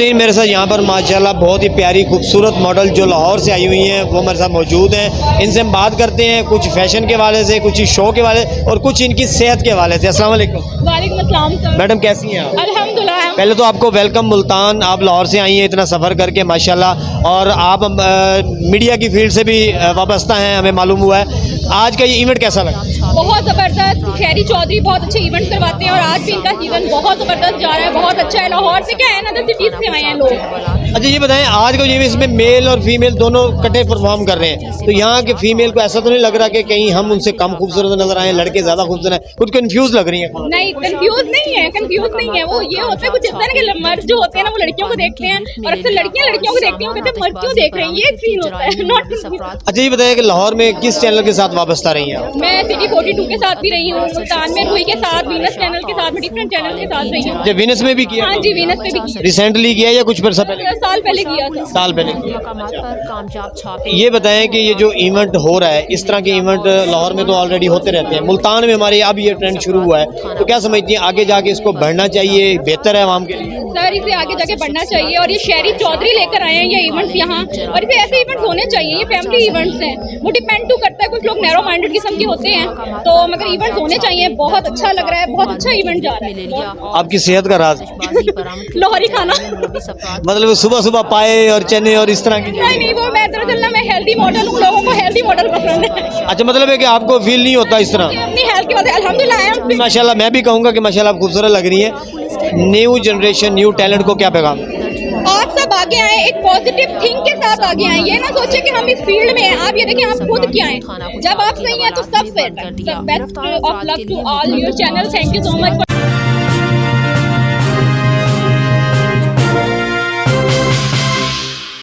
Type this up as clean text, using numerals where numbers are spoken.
नाज़रीन मेरे साथ यहाँ पर माशाल्लाह बहुत ही प्यारी खूबसूरत मॉडल जो लाहौर से आई हुई हैं वो मेरे साथ मौजूद हैं। इनसे हम बात करते हैं कुछ फैशन के हवाले से, कुछ शो के हवाले और कुछ इनकी सेहत के हवाले से। अस्सलाम वालेकुम। वालेकुम अस्सलाम सर। मैडम कैसी हैं आप? अल्हम्दुलिल्लाह। पहले तो आपको वेलकम मुल्तान। आप लाहौर से आई हैं इतना सफ़र करके माशाल्लाह, और आप मीडिया की फील्ड से भी वाबस्ता हैं, हमें मालूम हुआ है। आज का ये इवेंट कैसा लगा? बहुत ज़बरदस्त। खैरी चौधरी बहुत अच्छे इवेंट करवाते हैं और आज भी इनका सीजन बहुत ज़बरदस्त जा रहा है, बहुत अच्छा है। लाहौर से क्या है ना, अदर सिटीज़ से आए हैं लोग। अच्छा ये बताएं, आज का ये इसमें मेल और फीमेल दोनों कटे परफॉर्म कर रहे हैं, तो यहाँ के फीमेल को ऐसा तो नहीं लग रहा कि कहीं हम उनसे कम खूबसूरत नजर आए, लड़के ज़्यादा खूबसूरत हैं? कुछ कंफ्यूज लग रही है? नहीं, कंफ्यूज नहीं है, कंफ्यूज नहीं है। वो ये होता है कुछ इस तरह के मर्द जो होते हैं ना, वो लड़कियों को देखते हैं और अक्सर लड़कियां लड़कियों को देखती हैं, वो कहते हैं मर्द क्यों देख रहे हैं, ये एक सीन होता है। नॉट। अच्छा ये बताएं कि लाहौर में किस चैनल के साथ वाबस्ता रही हैं आप? मैं सिटी 42 के साथ भी रही हूँ, मुल्तान में रूही के साथ, वीनस चैनल के साथ, डिफरेंट चैनल के साथ रही हूँ। जब वीनस में भी किया? हाँ जी, वीनस पे भी किया। रिसेंटली किया या कुछ पहले? साल पहले किया था। साल पहले किया। ये बताएं कि ये जो इवेंट हो रहा है, इस तरह के इवेंट लाहौर में तो ऑलरेडी होते रहते हैं, मुल्तान में हमारे अब ये ट्रेंड शुरू हुआ है, तो क्या समझती हैं आगे जाके इसको बढ़ना चाहिए, बेहतर है आवाम के लिए? सर इसे आगे जाके बढ़ना चाहिए और ये शहरी चौधरी लेकर आए हैं ये इवेंट्स यहाँ, और इसे ऐसे इवेंट्स होने चाहिए। ये फैमिली इवेंट्स हैं, वो डिपेंड टू करता है, कुछ लोग नैरो माइंडेड किस्म के होते हैं, तो मगर इवेंट्स होने चाहिए। बहुत अच्छा लग रहा है, बहुत अच्छा इवेंट जा रहा है। आपकी सेहत का राज? लाहौरी खाना। मतलब सुबह सुबह पाए और चने और इस तरह की? नहीं, वो मैं दरअसल ना मैं हेल्दी मॉडल हूँ, लोगों को हेल्दी मॉडल पसंद है। अच्छा, मतलब है कि आपको फील नहीं होता इस तरह? अपनी हेल्थ की वजह से अल्हम्दुलिल्लाह। माशाल्लाह, मैं भी कहूँगा कि माशाल्लाह आप खूबसूरत लग रही हैं। न्यू जनरेशन, न्यू टैलेंट को क्या पैगाम? आप सब आगे आए, एक पॉजिटिव थिंक के साथ आगे आए। ये ना सोचे कि हम इस फील्ड में हैं। आप ये देखें, आप खुद क्या हैं। जब आप सही हैं तो सब सेट है। Best of luck to all your channel. Thank you so much.